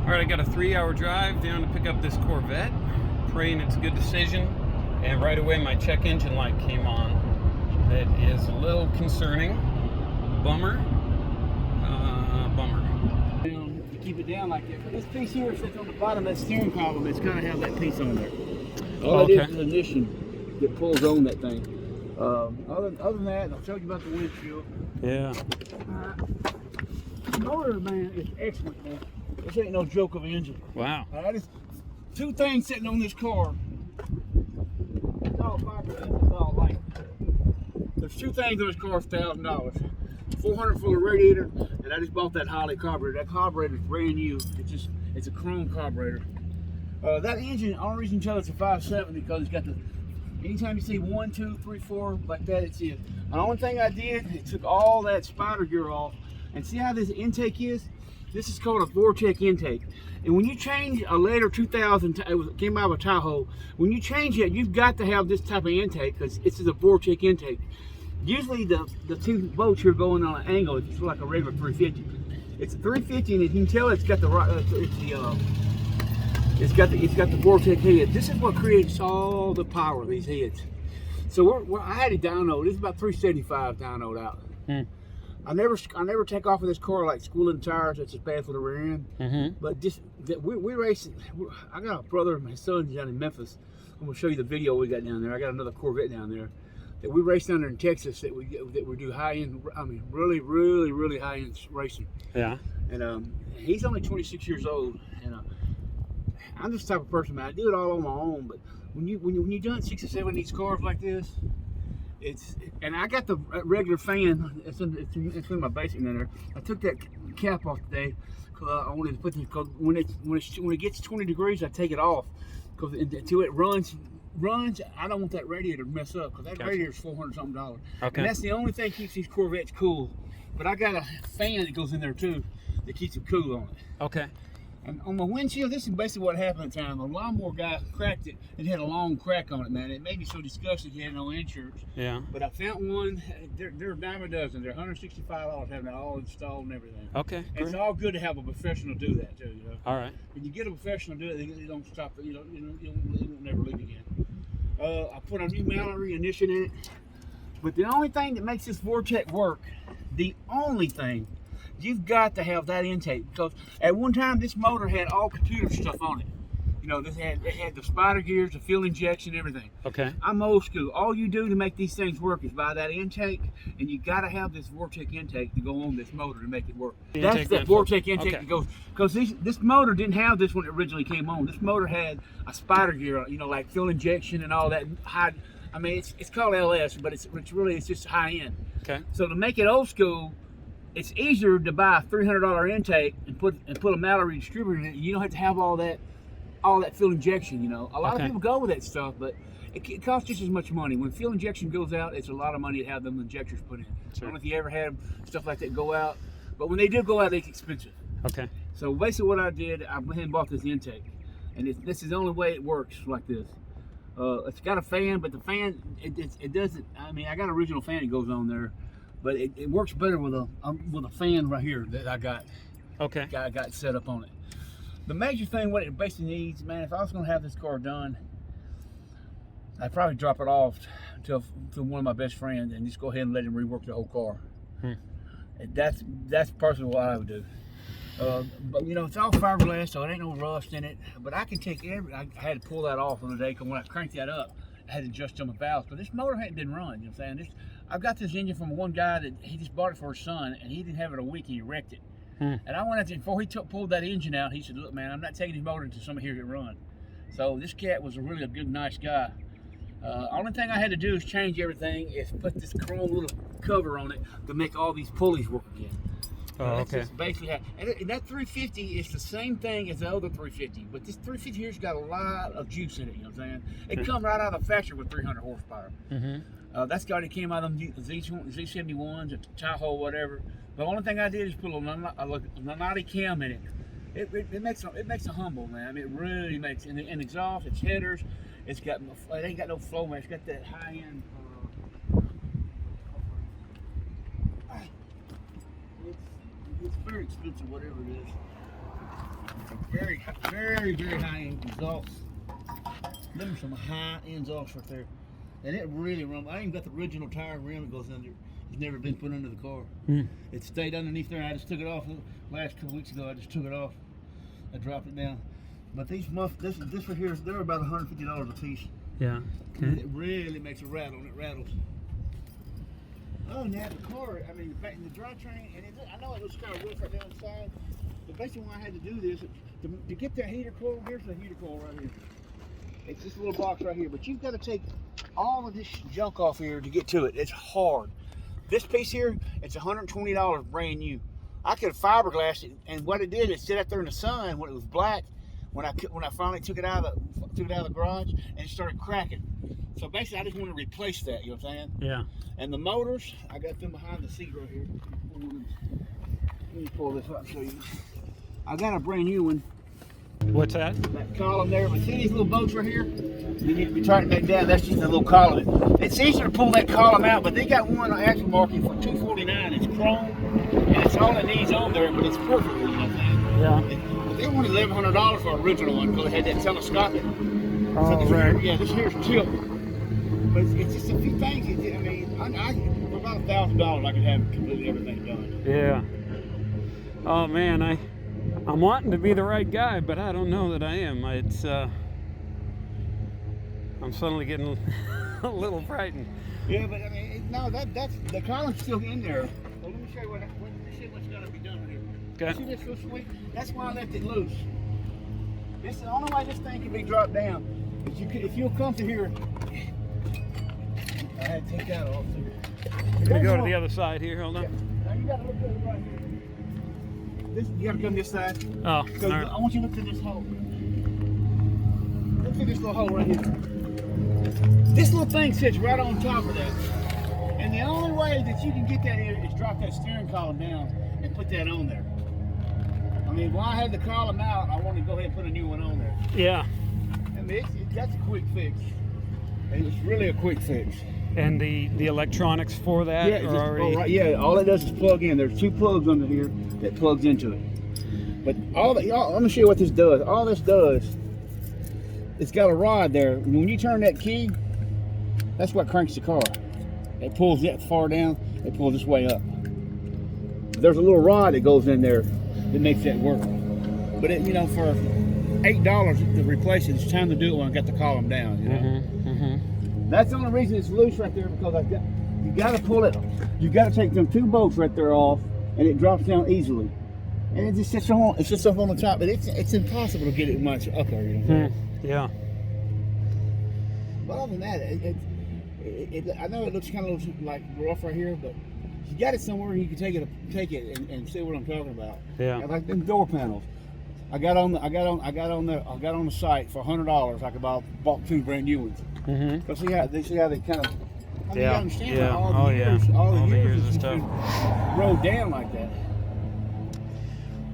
Alright, I got a 3-hour drive down to pick up this Corvette. Praying it's a good decision. And right away my check engine light came on. That is a little concerning. Bummer. Bummer. You keep it down like that. This piece here sits on the bottom of that steering column. It's got to have that piece on there. All it is an ignition that pulls on that thing. Other than that, I'll tell you about the windshield. Yeah. The motor, man, is excellent, man. This ain't no joke of an engine. Wow. There's two things sitting on this car. It's all fiberglass. It's all light. There's two things on this car for $1,000. $400 for the radiator, and I just bought that Holly carburetor. That carburetor is brand new. It's a chrome carburetor. That engine, the only reason you tell it's a 5.7 because it's got the. Anytime you see 1, 2, 3, 4 like that, it's it. The only thing I did, it took all that spider gear off, and see how this intake is. This is called a Vortec intake, and when you change a later 2000, it came out of a Tahoe. When you change it, you've got to have this type of intake because this is a Vortec intake. Usually the two bolts here going on an angle. It's like a regular 350. It's a 350, and you can tell it's got the it's got the Vortec head. This is what creates all the power of these heads. So I had it download. This is about 375 download out. I never take off of this car like schooling tires. That's just bad for the rear end. But just we racing. I got a brother and my son down in Memphis. I'm gonna show you the video we got down there. I got another Corvette down there that we race down there in Texas that we do high end. I mean, really high end racing. Yeah. And he's only 26 years old, and I'm this type of person, man. I do it all on my own, but when you're doing 6 or 7 of these cars like this, and I got the regular fan. It's in my basement in there. I took that cap off today because I wanted to put this. Because when it gets 20 degrees, I take it off because until it runs. I don't want that radiator to mess up because that radiator is $400 something. Okay. And that's the only thing that keeps these Corvettes cool. But I got a fan that goes in there too that keeps it cool on it. Okay. And on my windshield, this is basically what happened at the time. The lawnmower guy cracked it. It had a long crack on it, man. It made me so disgusted he had no insurance. Yeah. But I found one. They're a dime a dozen. They're $165 having it all installed and everything. Okay. And it's all good to have a professional do that too, you know. All right. When you get a professional do it, they don't stop it. You won't never leave again. I put a new Mallory ignition in it. But the only thing that makes this Vortec work, the only thing, you've got to have that intake because at one time this motor had all computer stuff on it. You know, it had the spider gears, the fuel injection, everything. Okay. I'm old school. All you do to make these things work is buy that intake, and you got to have this Vortec intake to go on this motor to make it work. That's the Vortec intake that goes because this motor didn't have this when it originally came on. This motor had a spider gear, you know, like fuel injection and all that. High, I mean, it's called LS, but it's just high end. Okay. So to make it old school, it's easier to buy a $300 intake and put a Mallory distributor in it. You don't have to have all that fuel injection. You know, a lot of people go with that stuff, but it costs just as much money. When fuel injection goes out, it's a lot of money to have them injectors put in. Sure. I don't know if you ever had stuff like that go out, but when they do go out, it's expensive. Okay. So basically, what I did, I went ahead and bought this intake, and this is the only way it works like this. It's got a fan, but the fan it doesn't. I mean, I got an original fan that goes on there. But it works better with a fan right here that I got. Okay. I got set up on it. The major thing, what it basically needs, man, if I was going to have this car done, I'd probably drop it off to one of my best friends and just go ahead and let him rework the whole car. And that's personally what I would do. But you know, it's all fiberglass, so it ain't no rust in it. But I can take I had to pull that off on the day because when I cranked that up, I had to adjust some of the valves. But this motor didn't run. You know what I'm saying? I've got this engine from one guy that he just bought it for his son, and he didn't have it a week, and he wrecked it. And I went out there, before he pulled that engine out, he said, "Look, man, I'm not taking this motor until somebody here can run." So this cat was really a good, nice guy. Only thing I had to do is change everything, is put this chrome little cover on it to make all these pulleys work again. Oh, okay. Basically, and that 350 is the same thing as the other 350, but this 350 here's got a lot of juice in it. You know what I'm saying? It come right out of the factory with 300 horsepower. That's got it came out of them Z71s, a Tahoe, whatever. The only thing I did is put a Nanati cam in it. It makes it humble, man. I mean, it really makes. And exhaust, it's headers. It ain't got no flow, man. It's got that high end. It's very expensive, whatever it is. very, very, very high-end exhausts. Them are some high-end exhausts right there. And it really rumbles. I even got the original tire rim that goes under. It's never been put under the car. It stayed underneath there. I just took it off last couple weeks ago. I just took it off. I dropped it down. But these this right here, they're about $150 a piece. Yeah. Okay. It really makes a rattle, and it rattles. Oh, and the car, I mean, back in the drivetrain, and I know it looks kind of rough right down the side, but basically why I had to do this, to get that heater coil, here's the heater coil right here. It's this little box right here, but you've got to take all of this junk off here to get to it. It's hard. This piece here, it's $120 brand new. I could have fiberglassed it, and what it did is sit out there in the sun when it was black. When I finally took it out of the garage, and it started cracking. So basically, I just want to replace that. You know what I'm saying? Yeah. And the motors, I got them behind the seat right here. Let me pull this up and show you. I got a brand new one. What's that? That column there, but see these little bolts right here? You need to be turning that down. That's just a little column. It's easier to pull that column out, but they got one aftermarket for $249. It's chrome, and it's all it needs on there, but it's perfect. You know what I'm saying? Yeah. But they wanted $1,100 for an original one because they had that telescopic. Oh, So this right. here, yeah, this here's tilt. But it's just a few things. I mean, for about $1,000, I could have completely everything done. Yeah. Oh man, I'm wanting to be the right guy, but I don't know that I am. I'm suddenly getting a little frightened. Yeah, but I mean, no, that's the column's still in there. Well, let me show you what's got to be done here. Okay. See this little swing? That's why I left it loose. This is the only way this thing can be dropped down. If you'll come to here, I had to take that off too. Let me go to the other side here. Hold on. Yeah. Now you got to look at it right here. You got to come this side. Oh. So All right. I want you to look at this hole. Look at this little hole right here. This little thing sits right on top of that. And the only way that you can get that here is drop that steering column down and put that on there. I mean, while I had the column out, I wanted to go ahead and put a new one on there. Yeah. I mean, that's a quick fix. It's really a quick fix. And the electronics for that Yeah, are already. right, yeah, all it does is plug in. There's two plugs under here that plugs into it. But let me show you what this does. All this does, it's got a rod there. When you turn that key, that's what cranks the car. It pulls that far down, it pulls this way up. There's a little rod that goes in there that makes that work. But for $8 to replace it, it's time to do it when I got the column down. You know? That's the only reason it's loose right there, because you got to pull it. You got to take them two bolts right there off, and it drops down easily. And it just sits on. It sits up on the top, but it's impossible to get it much up there. You know? Yeah. But other than that, I know it looks kind of like rough right here, but you got it somewhere you can take it and see what I'm talking about. Yeah. Like them door panels. I got on the site for $100. I could bought two brand new ones. But see how they kind of. I mean, you understand all the years and stuff rolled down like that.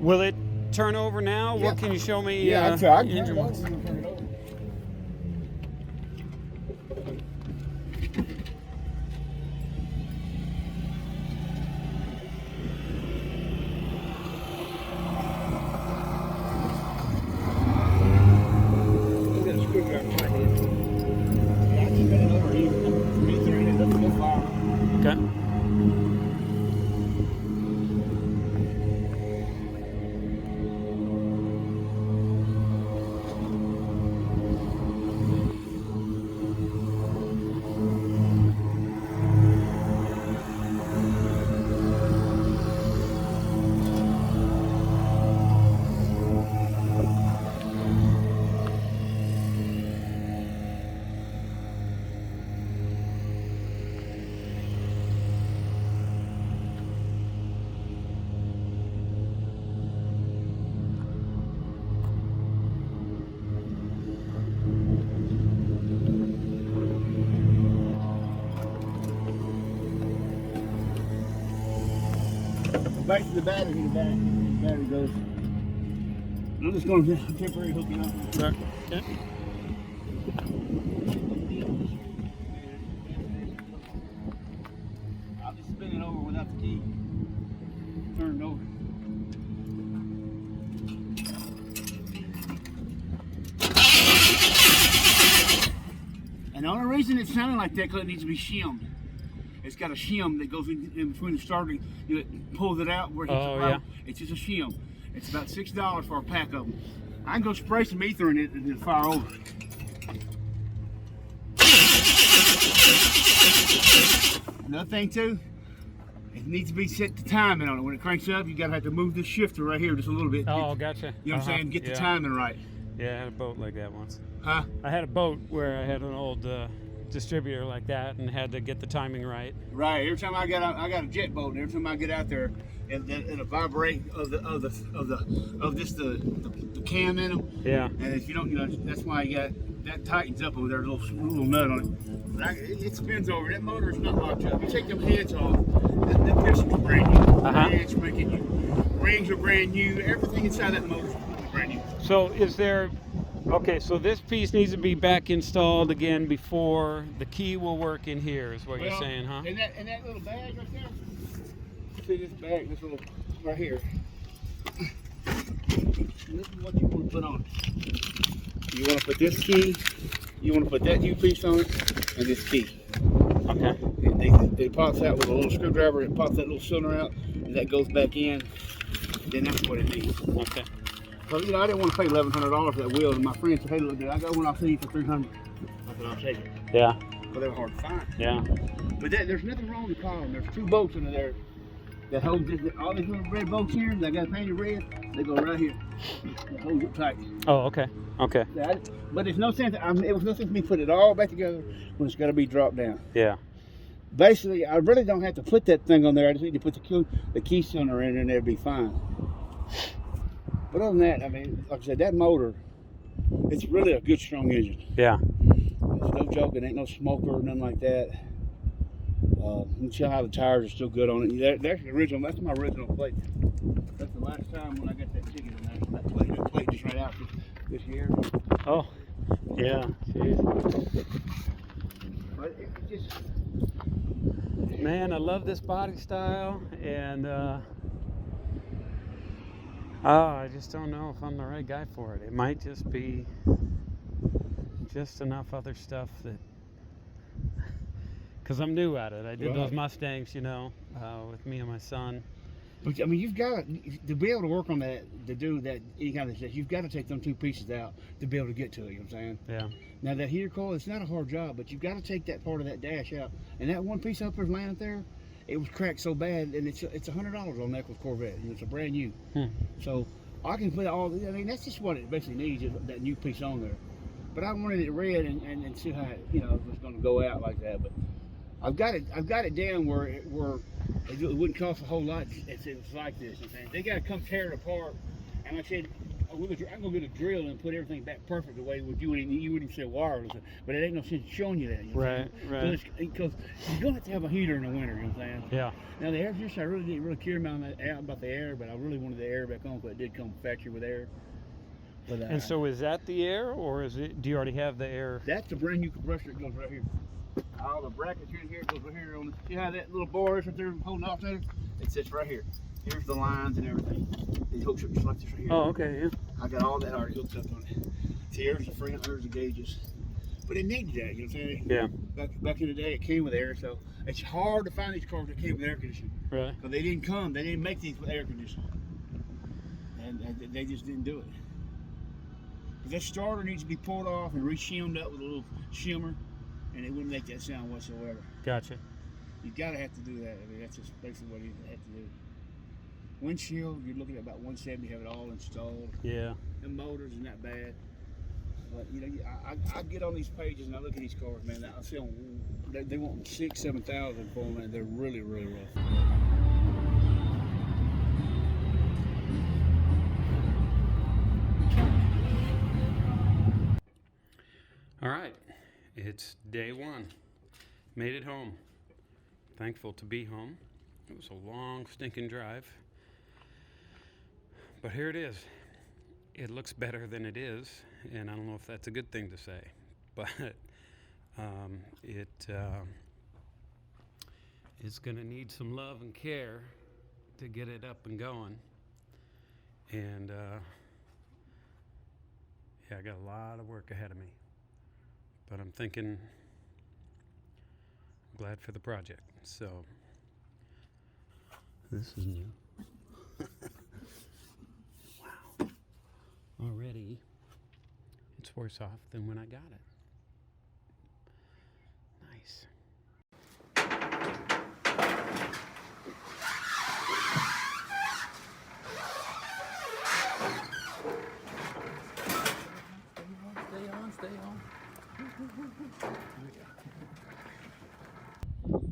Will it turn over now? Yeah. What can you show me? Yeah, I can engine wise? turn it over. Okay. Back to the battery. The battery goes. I'm just going to temporarily hook it up. Sure. Okay. I'll just spin it over without the key. Turn it over. And the only reason it's sounding like that because it needs to be shimmed. It's got a shim that goes in between the starter. It pulls it out where it's just a shim. It's about $6 for a pack of them. I can go spray some ether in it and then fire over. Another thing too, it needs to be set the timing on it. When it cranks up, you gotta have to move this shifter right here just a little bit. Oh, gotcha. You know what I'm saying? Get the timing right. Yeah, I had a boat like that once. Huh? I had a boat where I had an old distributor like that and had to get the timing right. Right. Every time I got a jet boat, and every time I get out there, it'll vibrate of the cam in them. Yeah. And if you don't, that's why you got that tightens up over there, a little nut on it. But it spins over. That motor is not locked up. You take them heads off, the pistons are brand new. The heads making new. Rings are brand new. Everything inside that motor is brand new. So is there? Okay, so this piece needs to be back installed again before the key will work in here, is what you're saying, huh? And that little bag right there. See this bag, this little right here. This is what you want to put on it. You want to put this key. You want to put that new piece on it, and this key. Okay. They pops out with a little screwdriver. It pops that little cylinder out, and that goes back in. Then that's what it needs. Okay. So, I didn't want to pay $1,100 for that wheel, and my friend said, hey, look, I got one I'll see you for $300. I said, I'll take it. Yeah. But they were hard to find. Yeah. But there's nothing wrong with calling. There's 2 bolts under there that hold all these little red bolts here that got painted red. They go right here. They hold it tight. Oh, okay. Okay. But there's no sense. It was no sense me putting it all back together when it's got to be dropped down. Yeah. Basically, I really don't have to put that thing on there. I just need to put the key cylinder in, and it'll be fine. But other than that, I mean, like I said, that motor, it's really a good, strong engine. Yeah. It's no joke. It ain't no smoker or nothing like that. You can tell how the tires are still good on it. That's the original. That's my original plate. That's the last time when I got that ticket in that plate. That plate just right out this year. Oh, yeah. Jeez. But it just... Man, I love this body style, and I just don't know if I'm the right guy for it. It might just be just enough other stuff that, because I'm new at it. I did those Mustangs, with me and my son. But I mean, you've got to be able to work on that, to do that, any kind of stuff. You've got to take them 2 pieces out to be able to get to it. You know what I'm saying? Yeah. Now that heater coil, it's not a hard job, but you've got to take that part of that dash out. And that one piece up there's laying up there, it was cracked so bad, and it's $100 on that with Corvette, and it's a brand new. So I can put all. I mean, that's just what it basically needs, is that new piece on there. But I wanted it red and see how it, was going to go out like that. But I've got it down where it wouldn't cost a whole lot. It's like this. They got to come tear it apart. And like I said, I'm gonna get a drill and put everything back perfect the way you wouldn't say wireless. But it ain't no sense showing you that. Right. Because you're gonna have to have a heater in the winter. You know what I'm saying? Yeah. Now the air conditioner, I really didn't care about the air, but I really wanted the air back on because it did come factory with air. But, and so is that the air, or is it? Do you already have the air? That's the brand new compressor that goes right here. All the brackets in here goes right here on the. See how that little bar is right there holding off there? It sits right here. Here's the lines and everything. It hooks up just like this right here. Oh, okay, yeah. I got all that already hooked up on it. See, here's the front, there's the gauges. But it needed that, you know what I'm saying? Yeah. Back in the day, it came with air, so it's hard to find these cars that came with air conditioning. Really? Because they didn't make these with air conditioning. And they just didn't do it. But that starter needs to be pulled off and re-shimmed up with a little shimmer, and it wouldn't make that sound whatsoever. Gotcha. You gotta have to do that. I mean, that's just basically what you have to do. Windshield, you're looking at about 170, have it all installed. Yeah. The motors is not bad. But I get on these pages and I look at these cars, man. I see them, they want 6,000-7,000 for them, and they're really, really rough. All right, it's day one. Made it home. Thankful to be home. It was a long, stinking drive. But here it is. It looks better than it is, and I don't know if that's a good thing to say, but it's going to need some love and care to get it up and going. And I got a lot of work ahead of me. But I'm thinking glad for the project. So this is new. Wow. Already it's worse off than when I got it. Nice. Stay on.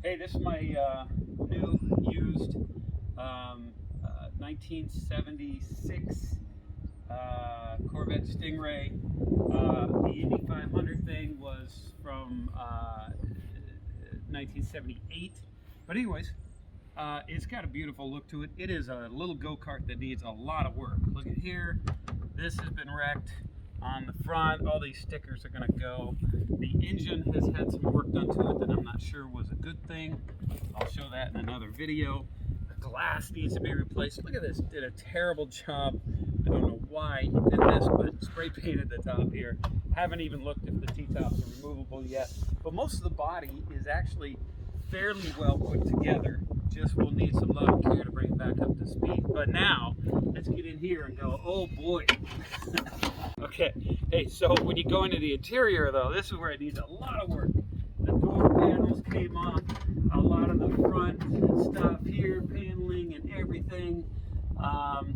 Hey, this is my new used 1976 Corvette Stingray. The Indy 500 thing was from 1978. But anyways, it's got a beautiful look to it. It is a little go-kart that needs a lot of work. Look at here. This has been wrecked on the front. All these stickers are going to go. The engine has had some work done to it that I'm not sure was a good thing. I'll show that in another video. The glass needs to be replaced. Look at this. Did a terrible job. I don't know why he did this, but spray painted the top here. Haven't even looked if the T-tops are removable yet. But most of the body is actually fairly well put together. Just will need some love and care to bring it back up to speed. But now, let's get in here and go, oh boy. Okay, hey, so when you go into the interior though, this is where it needs a lot of work. The door panels came off, a lot of the front stuff here, paneling and everything.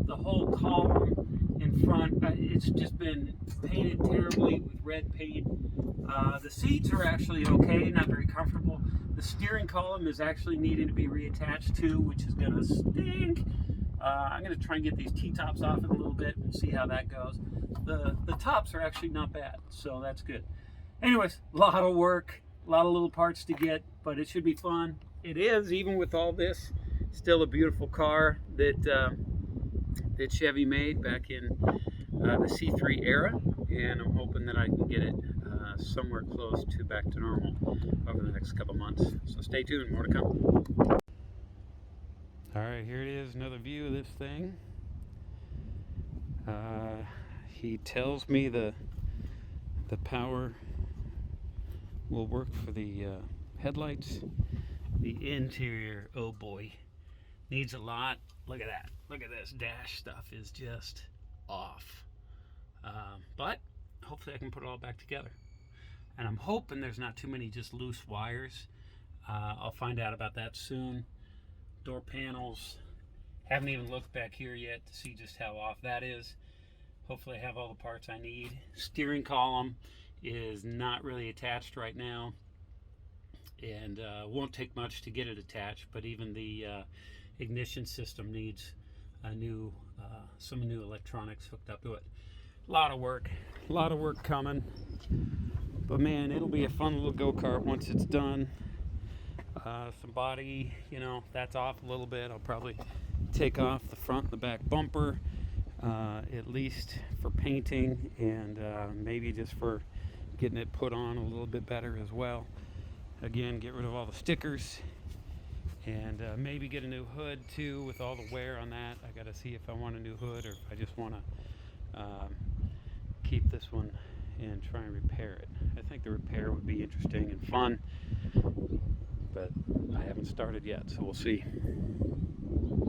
The whole column in front, it's just been painted terribly with red paint. The seats are actually okay, not very comfortable. The steering column is actually needing to be reattached too, which is gonna stink. I'm gonna try and get these T-tops off in a little bit. We'll see how that goes. The tops are actually not bad, so that's good. Anyways, a lot of work, a lot of little parts to get, but it should be fun. It is, even with all this, still a beautiful car that that Chevy made back in the C3 era, and I'm hoping that I can get it somewhere close to back to normal over the next couple months. So stay tuned, more to come. All right, here it is, another view of this thing. He tells me the power will work for the headlights. The interior, oh boy, needs a lot. Look at that. Look at this dash stuff is just off. But hopefully I can put it all back together. And I'm hoping there's not too many just loose wires. I'll find out about that soon. Door panels, haven't even looked back here yet to see just how off that is. Hopefully I have all the parts I need. Steering column is not really attached right now, and won't take much to get it attached, but even the ignition system needs a new some new electronics hooked up to it. A lot of work coming, but man, it'll be a fun little go-kart once it's done. Some body, you know, that's off a little bit. I'll probably take off the front and the back bumper, at least for painting, and maybe just for getting it put on a little bit better as well. Again, get rid of all the stickers, and maybe get a new hood too with all the wear on that. I gotta see if I want a new hood or if I just want to keep this one and try and repair it. I think the repair would be interesting and fun, but I haven't started yet, so we'll see.